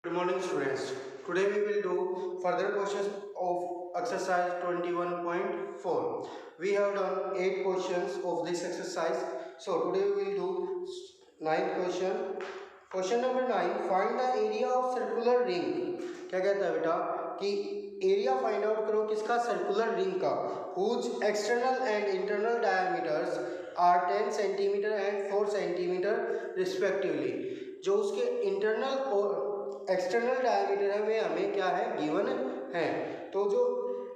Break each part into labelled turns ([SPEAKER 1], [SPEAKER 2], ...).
[SPEAKER 1] Good morning students. Today we will do further questions of exercise 21.4. We have done 8 questions of this exercise. So today we will do 9th question. Question number 9. Find the area of circular ring. क्या कहता है बेटा कि area find out करो किसका circular ring का whose external and internal diameters are 10 cm and 4 cm respectively. जो उसके इंटरनल और एक्सटर्नल डायमीटर है वे हमें क्या है गिवन है। तो जो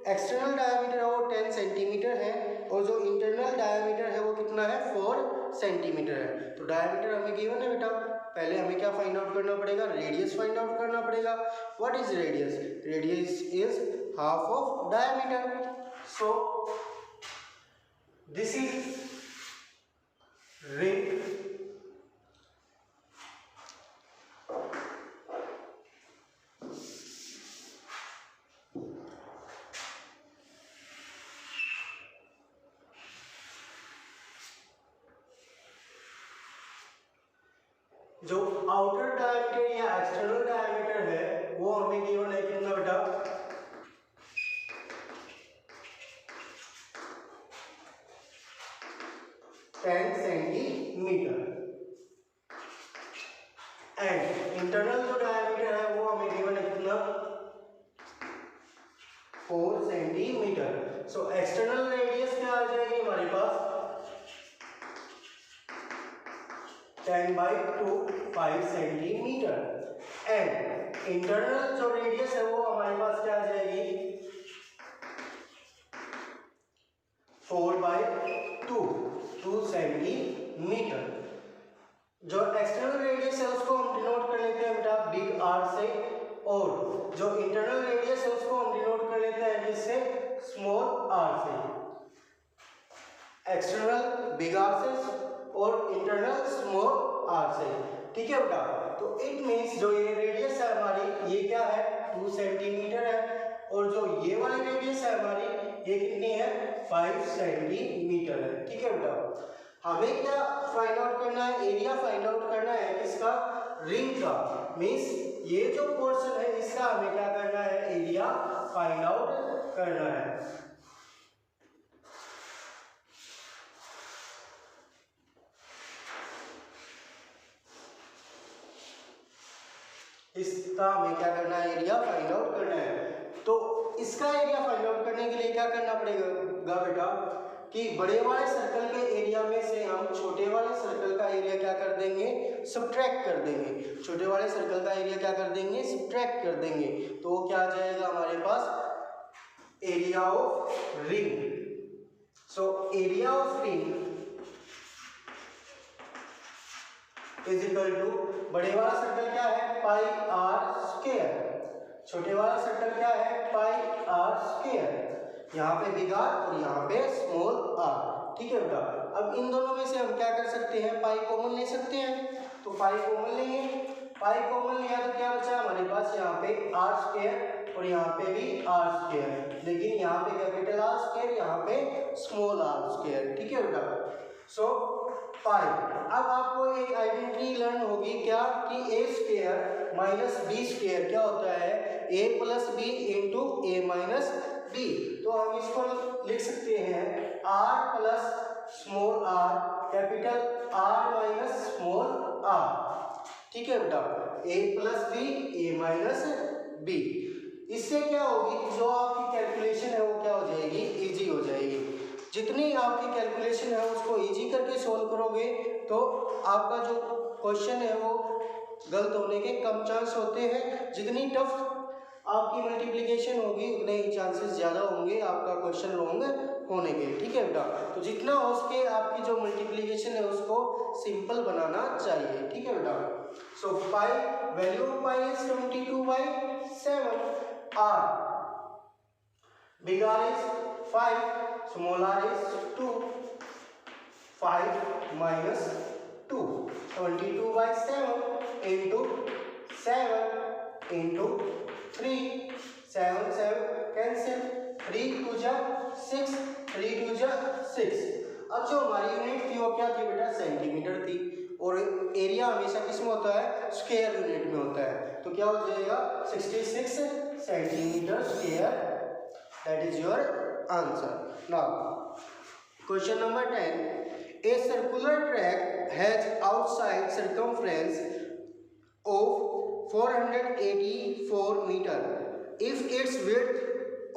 [SPEAKER 1] एक्सटर्नल डायमीटर है वो 10 सेंटीमीटर है और जो इंटरनल डायमीटर है वो कितना है 4 सेंटीमीटर है। तो डायमीटर हमें गिवन है बेटा, पहले हमें क्या फाइंड आउट करना पड़ेगा, रेडियस फाइंड आउट करना पड़ेगा। What is radius? Radius is half of diameter. So this is ring जो आउटर डायमीटर या एक्सटर्नल डायमीटर है वो हमें गिवन है कितना बेटा 10 सेंटीमीटर एंड इंटरनल जो डायमीटर है वो हमें गिवन है कितना 4 सेंटीमीटर। सो एक्सटर्नल रेडियस क्या आ जाएगी हमारे पास 10/2 5 सेंटीमीटर एंड इंटरनल जो रेडियस है वो हमारे पास क्या आ जाएगी 4/2 2 सेंटीमीटर। जो एक्सटर्नल रेडियस है उसको हम डिनोट कर लेते हैं बेटा बिग आर से और जो इंटरनल रेडियस है उसको हम डिनोट कर लेते हैं किससे स्मॉल आर से। एक्सटर्नल बिग आर से और इंटरनल स्मॉल आर से, ठीक है बेटा। तो इट मीन्स जो ये रेडियस है हमारी ये क्या है 2 सेंटीमीटर है और जो ये वाली रेडियस है हमारी ये कितनी है 5 सेंटीमीटर है, ठीक है बेटा। हमें क्या फाइंड आउट करना है, एरिया फाइंड आउट करना है किसका रिंग का। मीन्स ये जो पोर्शन है इसका हमें क्या करना है एरिया फाइंड आउट करना है। इसका हमें क्या करना है एरिया फाइंड आउट करना है। तो इसका एरिया फाइंड आउट करने के लिए क्या करना पड़ेगा बेटा कि बड़े वाले सर्कल के एरिया में से हम छोटे वाले सर्कल का एरिया क्या कर देंगे सब्ट्रैक्ट कर देंगे। छोटे वाले सर्कल का एरिया क्या कर देंगे सब्ट्रैक्ट कर देंगे। तो वो क्या आ जाएगा हमारे पास area of ring. So area of ring is equal to बड़े वाला सर्कल क्या है पाई आर स्क्वायर, छोटे वाला सर्कल क्या है पाई आर स्क्वायर। यहाँ पे बिग आर और यहाँ पे स्मॉल आर, ठीक है बेटा। अब इन दोनों में से हम क्या कर सकते हैं पाई कॉमन ले सकते हैं, तो पाई कॉमन लेंगे। पाई कॉमन लिया तो क्या बचा हमारे पास यहाँ पे आर स्क्वायर और यहाँ पे भी आर स्क्वायर, लेकिन यहाँ पे कैपिटल आर स्क्वायर यहाँ पे स्मॉल आर स्क्वायर, ठीक है बेटा। सो पाई, अब आपको एक आइडेंटिटी लर्न होगी क्या कि A square minus B square क्या होता है A plus B into A minus B. तो हम इसको लिख सकते हैं R plus small R capital R minus small R, ठीक है बेटा। A plus B A minus B, इससे क्या होगी जो आपकी कैलकुलेशन है वो क्या हो जाएगी इजी हो जाएगी। जितनी आपकी कैलकुलेशन है उसको इजी करके सोल्व करोगे तो आपका जो क्वेश्चन है वो गलत होने के कम चांस होते हैं। जितनी टफ आपकी मल्टीप्लिकेशन होगी उतने ही चांसेस ज़्यादा होंगे आपका क्वेश्चन लॉन्ग होने के, ठीक है बेटा। तो जितना हो सके आपकी जो मल्टीप्लिकेशन है उसको सिंपल बनाना चाहिए, ठीक है बेटा। So pi value of pi is 22/7, R big R is 5, small r is 2, 5 minus 2, 22/7 into 7 into 3, 7 cancel, 3 2 जा 6, 3 2 जा 6। अब जो हमारी यूनिट थी वो क्या थी बेटा सेंटीमीटर थी और एरिया हमेशा किस में होता है स्क्वायर यूनिट में होता है। तो क्या हो जाएगा 66 centimetre square. That is your answer. Now question number 10, a circular track has outside circumference of 484 meter. If its width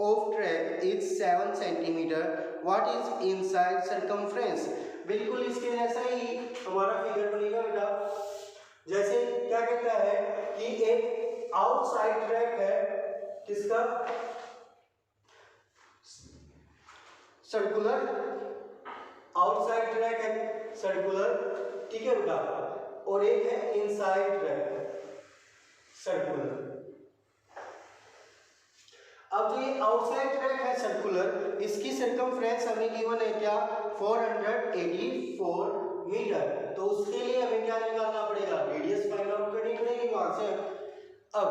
[SPEAKER 1] of track is 7 centimeter, what is inside circumference? बिल्कुल इसके जैसा ही हमारा फिगर बनेगा बेटा। जैसे क्या कहता है कि एक आउटसाइड ट्रैक है किसका, सर्कुलर आउटसाइड ट्रैक है सर्कुलर, ठीक है बेटा, और एक है इनसाइड ट्रैक सर्कुलर। अब जो ये आउटसाइड ट्रैक है सर्कुलर, इसकी सर्कमफ्रेंस हमें गिवन है क्या 484 मीटर। तो उसके लिए हमें क्या निकालना पड़ेगा, रेडियस फाइंड आउट करनी पड़ेगी वहां से। अब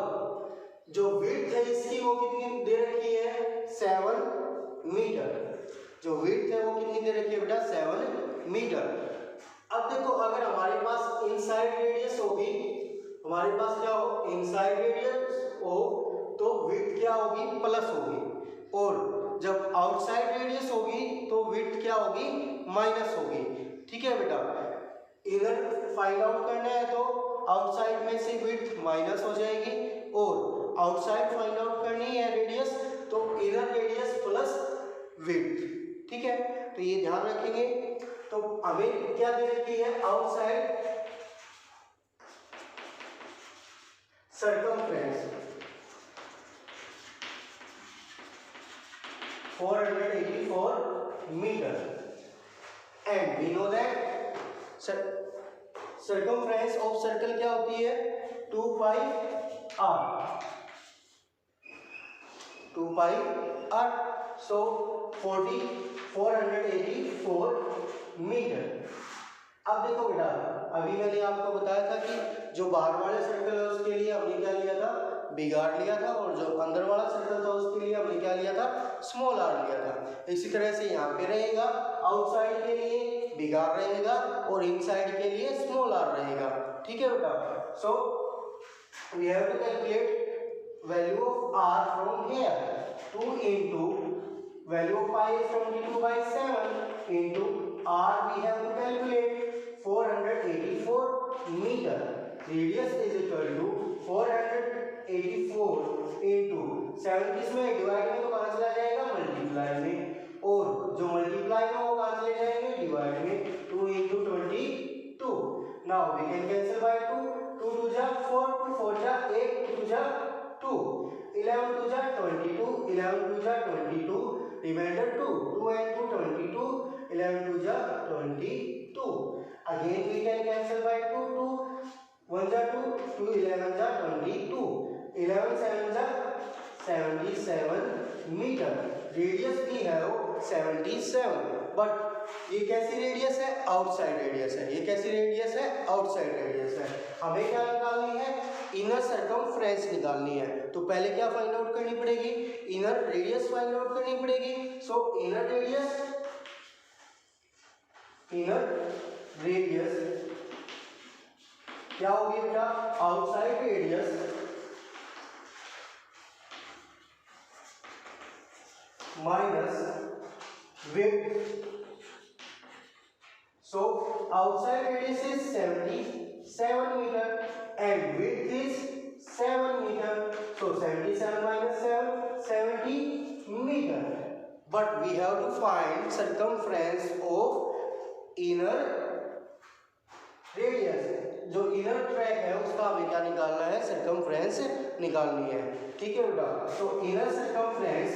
[SPEAKER 1] जो विड्थ है इसकी वो कितनी दे रखी है 7 मीटर। जो विड्थ है वो कितनी दे रखी है बेटा 7 मीटर। अब देखो अगर हमारे पास इनसाइड रेडियस होगी, हमारे पास क्या हो इनसाइड रेडियस हो तो विड्थ क्या होगी प्लस होगी, और जब आउटसाइड रेडियस होगी तो विड्थ क्या होगी माइनस होगी। ठीक है बेटा, इधर फाइंड आउट करना है तो आउटसाइड में से विड्थ माइनस हो जाएगी, और आउटसाइड फाइंड आउट करनी है रेडियस तो इधर रेडियस प्लस विड्थ। ठीक है, तो ये ध्यान रखेंगे। तो हमें क्या दे रखी है outside circumference 484 meter, and we know that circumference of circle क्या होती है 2 pi r, 2 pi r, so 484 metre. अब देखो बेटा, अभी मैंने आपको बताया था कि जो बाहर वाले सर्कल है उसके लिए हमने क्या लिया था बिगाड़ लिया था, और जो अंदर वाला सर्कल था उसके लिए हमने क्या लिया था स्मॉल आर लिया था। इसी तरह से यहाँ पे रहेगा, आउटसाइड के लिए बिगाड़ रहेगा और इनसाइड के लिए स्मॉल आर रहेगा। ठीक है बेटा, so we have to calculate value of R from here. 2 into value of pi is 22/7 into r we have to calculate 484 meter. Radius is equal to 484 into 7 किसमें डिवाइड में तो कहाँ चला जाएगा मल्टीप्लाई में, और जो मल्टीप्लाई में वो कहाँ चले जाएंगे डिवाइड में। 2 into 22, now we can cancel by 2, 2 2 जा 4, 2 4 जा 8, 2 2 जा 2, 11 2 जा 22, 11 2 जा 22, remainder 2, 2 and 2 22, 11 2 जा 22, again we can cancel by 2, 2 1 जा 2, 2 11 जा 22, 11 7 जा 77 मीटर। रेडियस भी है वो 77, बट ये कैसी रेडियस है आउटसाइड रेडियस है, ये कैसी रेडियस है आउटसाइड रेडियस है। हमें क्या निकालनी है इनर सर्कमफ्रेंस निकालनी है। तो पहले क्या फाइंड आउट करनी पड़ेगी इनर रेडियस फाइंड आउट करनी पड़ेगी। सो इनर रेडियस क्या होगी बेटा outside radius minus width. So outside radius is 77 meter and width is 7 meter. So 77 minus 7, 70 meter. But we have to find circumference of inner radius. जो inner track है उसका हमें क्या निकालना है circumference निकालनी है। ठीक है बेटा, तो inner circumference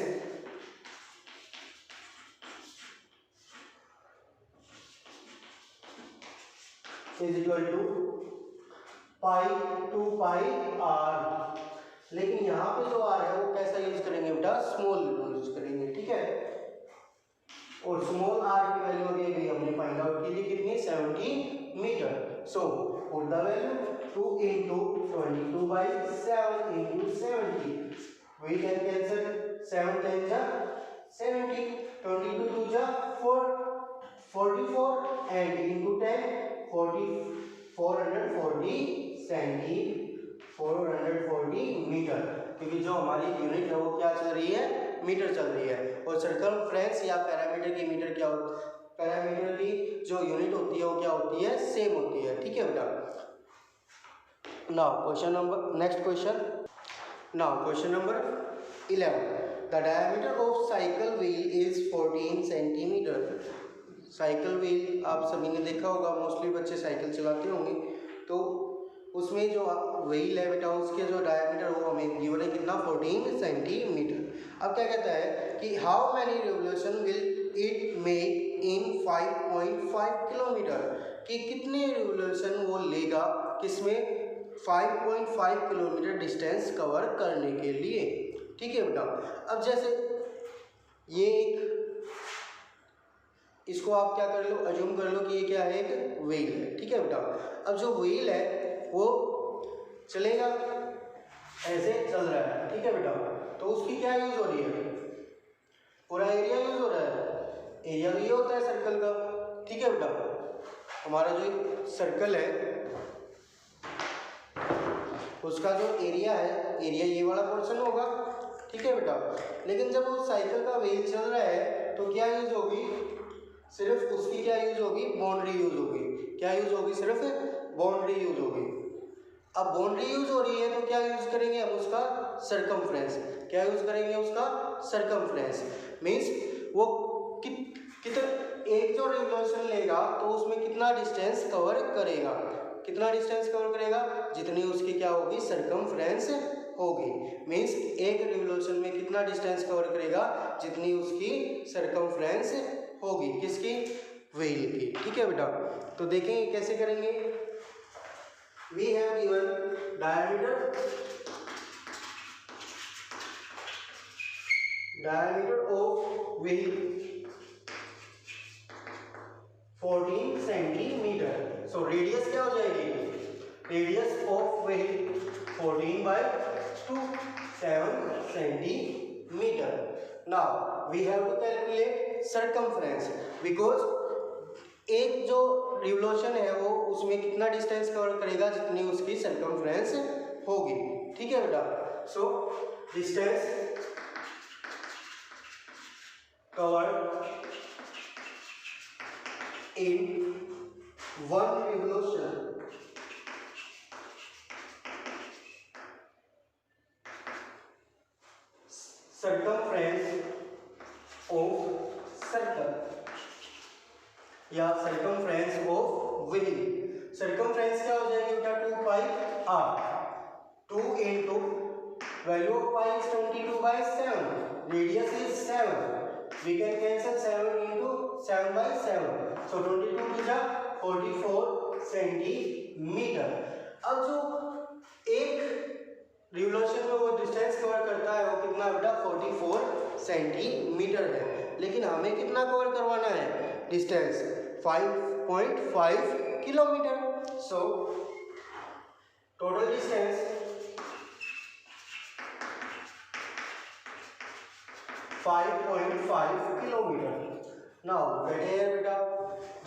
[SPEAKER 1] is equal to pi 2 pi r, लेकिन यहाँ पे जो r है वो कैसा यूज करेंगे बेटा स्मॉल यूज करेंगे। ठीक है, और स्मॉल r की वैल्यू अभी हमने फाइंड आउट की थी कितनी 70 metre. So put the value 2 into 22/7 into 70, we can cancel 7 10 जा 70, 22 2 जा 44 and into 10 440 centimeter। 440 मीटर, क्योंकि जो हमारी यूनिट है वो क्या चल रही है, मीटर चल रही है। और सर्कमफ्रेंस या पैरामीटर की मीटर क्या होती है, पैरामीटर की जो यूनिट होती है वो क्या होती है, सेम होती है। ठीक है बेटा। Now question number, next question, now question number 11, the diameter of cycle wheel is 14 centimetre. Cycle wheel आप सभी ने देखा होगा, मोस्टली बच्चे साइकिल चलाते होंगे, तो उसमें जो व्हील है बेटा उसके जो डायमीटर वो हमें गिवन है कितना, 14 सेंटीमीटर। अब क्या कहता है कि how many revolution will it make in 5.5 kilometre, कि कितने रिवोल्यूशन वो लेगा किसमें, 5.5 किलोमीटर डिस्टेंस कवर करने के लिए। ठीक है बेटा। अब जैसे ये एक, इसको आप क्या कर लो, अज्यूम कर लो कि ये क्या है, एक व्हील है। ठीक है बेटा। अब जो व्हील है वो चलेगा, ऐसे चल रहा है। ठीक है बेटा। तो उसकी क्या यूज हो रही है, पूरा एरिया यूज हो रहा है, एरिया भी ये होता है सर्कल का। ठीक है बेटा। हमारा जो सर्कल है उसका जो एरिया है, एरिया ये वाला पोर्शन होगा। ठीक है बेटा। लेकिन जब उस साइकिल का व्हील चल रहा है तो क्या यूज होगी, सिर्फ उसकी क्या यूज होगी, बाउंड्री यूज होगी। क्या यूज होगी, सिर्फ बाउंड्री यूज होगी। अब बाउंड्री यूज हो रही है तो क्या यूज करेंगे हम, उसका सर्कमफ्रेंस। क्या यूज करेंगे, उसका सर्कमफ्रेंस। मीन्स वो कितना, एक जो रिवोल्यूशन लेगा तो उसमें कितना डिस्टेंस कवर करेगा, कितना डिस्टेंस कवर करेगा, जितनी उसकी क्या होगी, सर्कमफ्रेंस होगी। मीन्स एक रिवोल्यूशन में कितना डिस्टेंस कवर करेगा, जितनी उसकी सर्कमफ्रेंस होगी, किसकी, व्हील की। ठीक है बेटा। तो देखेंगे कैसे करेंगे। We have given diameter of wheel 14 centimetre. So radius क्या हो जाएगी, radius of wheel 14/2, 7 centimetre. Now we have to calculate circumference, because एक जो रिवोल्यूशन है वो उसमें कितना डिस्टेंस कवर करेगा, जितनी उसकी सर्कमफ्रेंस होगी। ठीक है बेटा। So distance covered in one revolution circumference of circle या circumference of wheel। circumference क्या हो जाएगी बेटा, 2πr, 2 into value of pi is 22/7, radius is 7, we can cancel 7 into 7/7, so 22 to the 44 centimetre. अब जो एक रिवोल्यूशन में वो डिस्टेंस कवर करता है वो कितना बेटा, 44 सेंटीमीटर है। लेकिन हमें कितना कवर करवाना है, distance 5.5 kilometre. So total distance 5.5 kilometre. Now बेटा,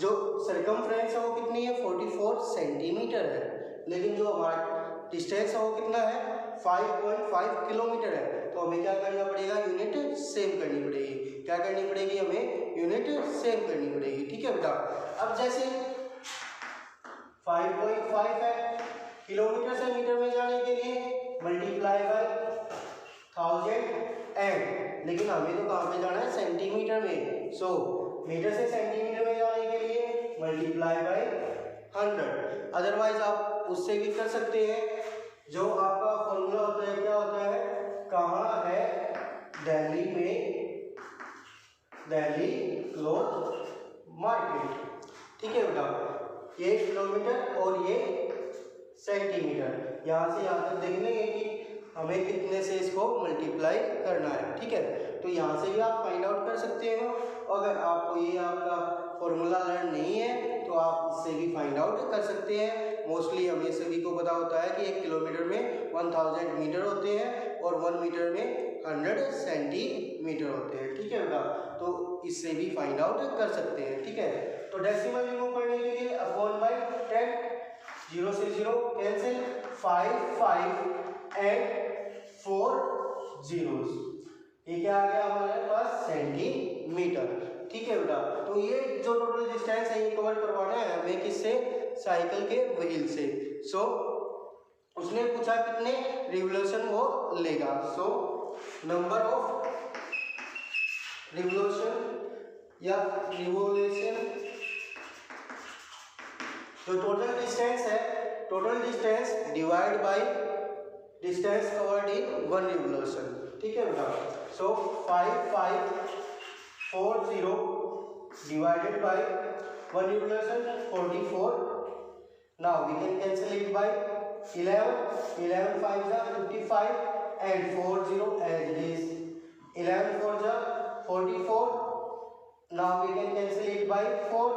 [SPEAKER 1] जो सर्कमफ्रेंस है वो कितनी है, 44 सेंटीमीटर है, लेकिन जो हमारा डिस्टेंस है वो कितना है, 5.5 किलोमीटर है। तो हमें क्या करना पड़ेगा, यूनिट सेम करनी पड़ेगी। क्या करनी पड़ेगी, हमें यूनिट सेम करनी पड़ेगी। ठीक है बेटा। अब जैसे 5.5 है, किलोमीटर से मीटर में जाने के लिए मल्टीप्लाई बाय 1000 एंड, लेकिन हमें तो कहाँ पे जाना है, सेंटीमीटर में। सो मीटर से सेंटीमीटर में जाने के लिए मल्टीप्लाई बाय 100। अदरवाइज आप उससे भी कर सकते हैं, जो आपका फॉर्मूला होता है, क्या होता है, कहाँ है दिल्ली में, दिल्ली क्लॉथ मार्केट। ठीक है बेटा। ये किलोमीटर और ये सेंटीमीटर, यहाँ से यहाँ तक देख लेंगे कि हमें कितने से इसको मल्टीप्लाई करना है। ठीक है। तो यहाँ से भी आप फाइंड आउट कर सकते हो। अगर आपको ये आपका फॉर्मूला लर्न नहीं है तो आप इससे भी फाइंड आउट कर सकते हैं। मोस्टली हमें सभी को पता होता है कि 1 किलोमीटर में 1000 मीटर होते हैं और 1 मीटर में 100 सेंटीमीटर होते हैं। ठीक है बेटा। तो इससे भी फाइंड आउट कर सकते हैं। ठीक है। तो डेसिमल रिमूव करने के लिए अपॉन बाय 10 0 से 0 कैंसिल, 5 5 एंड 4 zeros, ये क्या आ गया हमारे पास सेंटीमीटर। ठीक है बेटा, तो ये जो टोटल डिस्टेंस है ये कवर करवाना है हमें किससे, साइकिल के व्हील से। सो उसने पूछा कितने रिवोल्यूशन वो लेगा। सो नंबर ऑफ रिवोल्यूशन या रिवोल्यूशन, जो टोटल डिस्टेंस है, total distance divide by distance covered in one revolution. ठीक है बेटा, सो 5 5 4 0 divided by one revolution 44. Now we can cancel it by 11, 11 5 are 55 and 4 0 as it is, 11 4 are 44. Now we can cancel it by 4,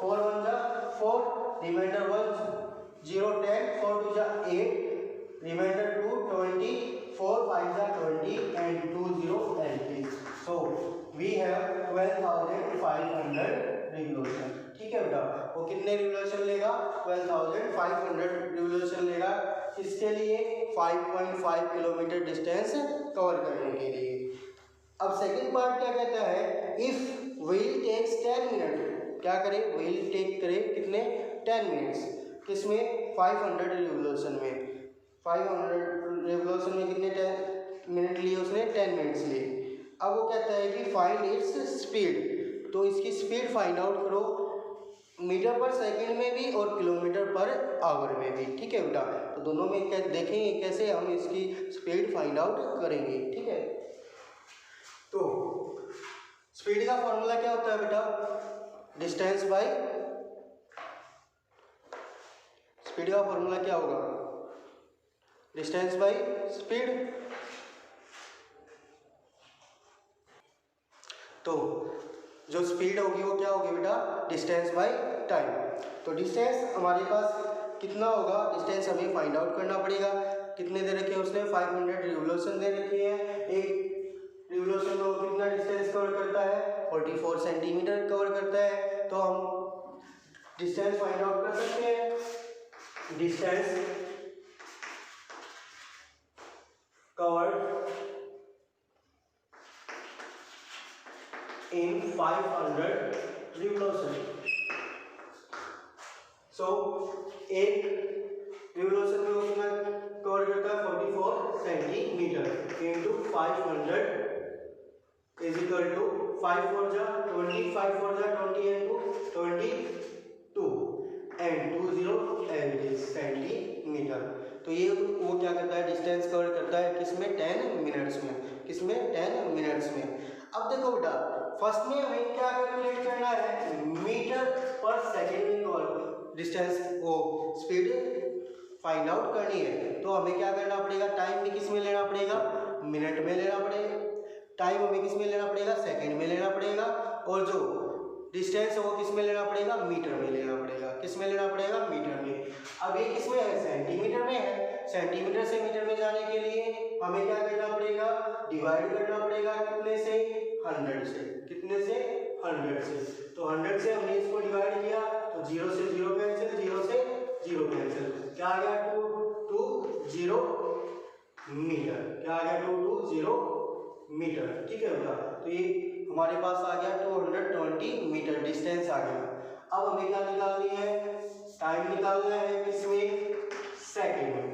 [SPEAKER 1] 4 1 are 4, remainder 1 0 10, 4 2 are 8, remainder 2 20, 4 5 are 20 and 2 0 as it is. So we have 12,500 revolution. ठीक है बेटा, वो कितने revolution लेगा, 12,500 revolution लेगा, इसके लिए 5.5 kilometre distance cover करने के लिए। अब सेकंड पार्ट क्या कहता है, इफ व्हील टेक्स 10 मिनट, क्या करे, व्हील टेक करे कितने 10 मिनट्स, किसमें 500 रिवोल्यूशन में, 500 रिवोल्यूशन में कितने 10 मिनट लिए उसने, 10 मिनट्स लिए। अब वो कहता है कि फाइंड इट्स स्पीड, तो इसकी स्पीड फाइंड आउट करो मीटर पर सेकंड में भी और किलोमीटर पर आवर में भी। ठीक है बेटा, तो दोनों में देखेंगे कैसे हम इसकी स्पीड फाइंड आउट करेंगे। ठीक है, तो स्पीड का फॉर्मूला क्या होता है बेटा, डिस्टेंस बाय, स्पीड का फॉर्मूला क्या होगा, डिस्टेंस बाय स्पीड। तो जो स्पीड होगी वो क्या होगी बेटा, डिस्टेंस बाय टाइम। तो डिस्टेंस हमारे पास कितना होगा, डिस्टेंस हमें फाइंड आउट करना पड़ेगा। कितने दे रखे हैं उसने, 500 रिवोल्यूशन दे रखी है, एक रिवोल्यूशन में वो कितना डिस्टेंस कवर करता है, 44 सेंटीमीटर कवर करता है। तो हम डिस्टेंस फाइंड आउट कर सकते हैं, distance covered in 500 revolution. So एक रिवोल्यूशन में उसमें कवर करता है 44 centimetre into 500 is equal to 5 4 जा 20, 5 4 जा 20 इंटू 22 एंड 20 एवरेज सेंटीमीटर। तो ये वो क्या करता है, डिस्टेंस कवर करता है किसमें, 10 मिनट्स में, किसमें 10 मिनट्स में। अब देखो बेटा, फर्स्ट में हमें क्या कैलकुलेट करना है, मीटर पर सेकंड में कवर डिस्टेंस, वो स्पीड फाइंड आउट करनी है। तो हमें क्या करना पड़ेगा, टाइम भी किस में लेना पड़ेगा, मिनट में लेना पड़ेगा, टाइम हमें किस में लेना पड़ेगा, सेकंड में लेना पड़ेगा, और जो डिस्टेंस है वो किस में लेना पड़ेगा, मीटर में लेना पड़ेगा, किस में लेना पड़ेगा, मीटर में। अब ये किस में है, सेंटीमीटर में है, सेंटीमीटर से मीटर में जाने के लिए हमें क्या करना पड़ेगा, डिवाइड करना पड़ेगा कितने से, 100 से, कितने से, 100 से। तो 100 से हमने इसको डिवाइड किया तो 0 से 0 कैंसिल, 0 से 0 कैंसिल, क्या आ गया 220 मीटर, क्या आ गया 220 मीटर। ठीक है बेटा, तो ये हमारे पास आ गया 220 मीटर डिस्टेंस आ गया। अब हमें क्या निकालनी है, टाइम निकालना है किसमें, सेकंड में।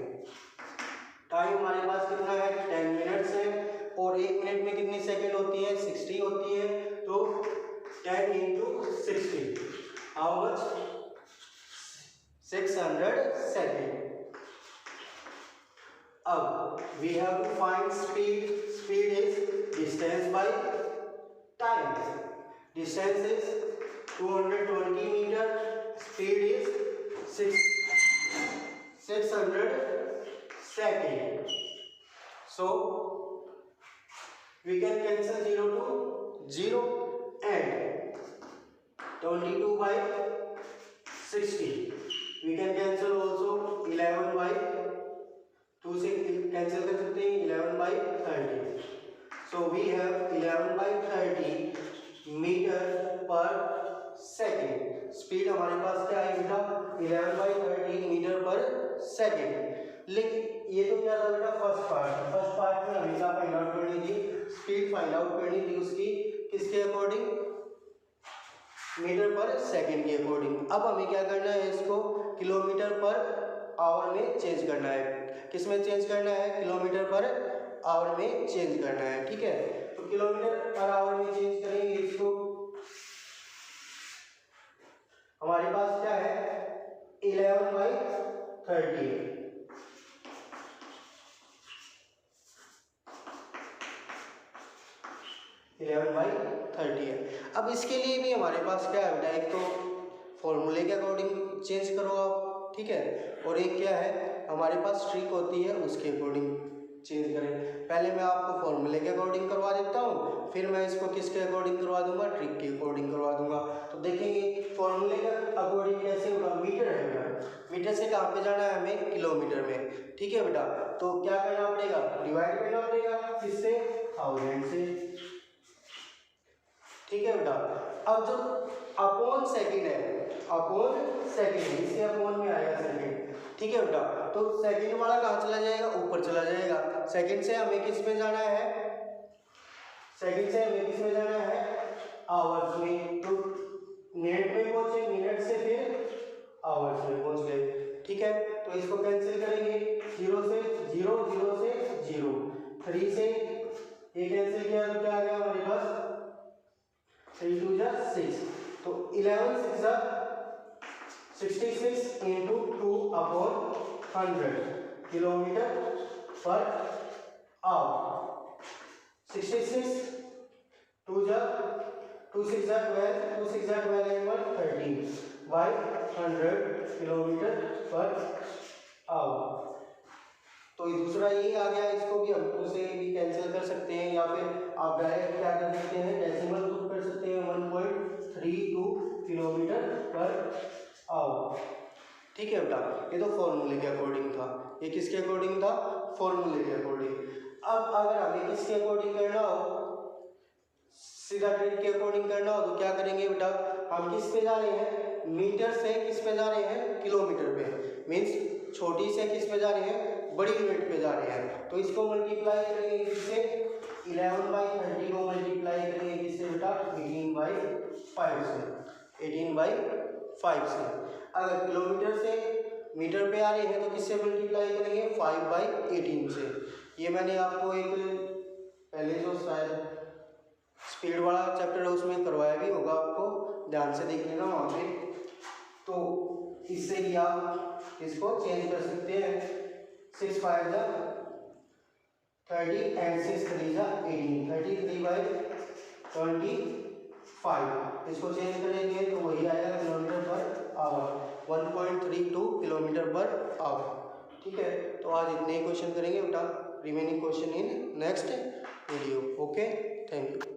[SPEAKER 1] टाइम हमारे पास कितना है, 10 मिनट्स है, और 1 मिनट में कितनी सेकंड होती है, 60 होती है। तो 10 इंटू 60 हाउ मच, 600 सेकंड। अब we have to find speed, speed is distance by time, distance is 220 metre, speed is 600 second. So we can cancel 0 to 0 and 22 by 60. We can cancel also 11 by 2 से cancel कर सकते हैं 11 by 30. So we have 11 by 30 meter per second. Speed हमारे पास क्या है बेटा 11/13 metre पर second. लेकिन ये तो क्या था बेटा फर्स्ट पार्ट में हमें क्या फाइंड आउट करनी थी, स्पीड फाइंड आउट करनी थी उसकी किसके अकॉर्डिंग, मीटर पर सेकेंड के अकॉर्डिंग। अब हमें क्या करना है, इसको किलोमीटर पर आवर में चेंज करना है। किस में चेंज करना है, किलोमीटर पर आवर में चेंज करना है। ठीक है, तो किलोमीटर पर आवर में चेंज करेंगे इसको। हमारे पास क्या है 11/30 11/30 है। अब इसके लिए भी हमारे पास क्या है बेटा, एक तो फॉर्मूले के अकॉर्डिंग चेंज करो आप, ठीक है, और एक क्या है हमारे पास ट्रिक होती है उसके अकॉर्डिंग चेंज करें। पहले मैं आपको फॉर्मूले के अकॉर्डिंग करवा देता हूँ, फिर मैं इसको किसके अकॉर्डिंग करवा दूंगा, ट्रिक के अकॉर्डिंग करवा दूंगा। तो देखेंगे फॉर्मूले के अकॉर्डिंग कैसे होगा, मीटर है बेटा, मीटर से कहाँ पे जाना है हमें, किलोमीटर में। ठीक है बेटा, तो क्या करना पड़ेगा, डिवाइड करना पड़ेगा किससे, 1000 से। ठीक है बेटा, अब जो अपॉन सेकंड है, अपॉन सेकंड, इसे अपॉन में आएगा सेकंड। ठीक है बेटा, तो सेकंड वाला कहाँ चला जाएगा, ऊपर चला जाएगा। सेकंड से हमें किस में जाना है, सेकंड से हमें किस में जाना है, आवर्स में। तो मिनट में पहुंचे, मिनट से फिर आवर्स में पहुंच गए। ठीक है, तो इसको कैंसिल करेंगे, 0 से 0, 0 से 0, 3 से ये कैंसिल किया तो क्या आ गया हमारे पास 3 2 जा 6, तो 11 6 66 into 2/100 किलोमीटर पर आवर। 66 2 जा 2 6 जा 12, 2 6 जा 12 and 1 13 by 100 kilometre per hour. तो ये दूसरा ये आ गया, इसको भी हम उसे भी कैंसिल कर सकते हैं, या फिर आप डायरेक्ट क्या कर सकते हैं, डेसिमल पुट कर सकते हैं 1.32 किलोमीटर पर आवर। ठीक है बेटा, ये तो फॉर्मूले के अकॉर्डिंग था, ये किसके अकॉर्डिंग था, फॉर्मूले के अकॉर्डिंग। अब अगर हमें किसके अकॉर्डिंग करना हो, सीधा ट्रिक के अकॉर्डिंग करना हो, तो क्या करेंगे बेटा, हम किस पे जा रहे हैं, मीटर से किस पे जा रहे हैं, किलोमीटर पे, मीन्स छोटी से किस पे जा रहे हैं, बड़ी यूनिट पे जा रहे हैं। तो इसको मल्टीप्लाई करेंगे किससे, 11/30 को मल्टीप्लाई करेंगे किससे बेटा, 18/5 से, 18/5 से। अगर किलोमीटर से मीटर पे आ रहे हैं तो किससे मल्टीप्लाई करेंगे, 5/18 से। ये मैंने आपको एक पहले जो शायद स्पीड वाला चैप्टर है उसमें करवाया भी होगा, आपको ध्यान से देख लेना वहाँ पे। तो इससे भी आप इसको चेंज कर सकते हैं, 6 5 जा 30 and 6 3 जा 18, 33/25। इसको चेंज करेंगे तो वही आएगा kilometre per hour, 1.32 kilometre per hour. ठीक है, तो आज इतने ही क्वेश्चन करेंगे बेटा, remaining question in next video. Okay, thank you.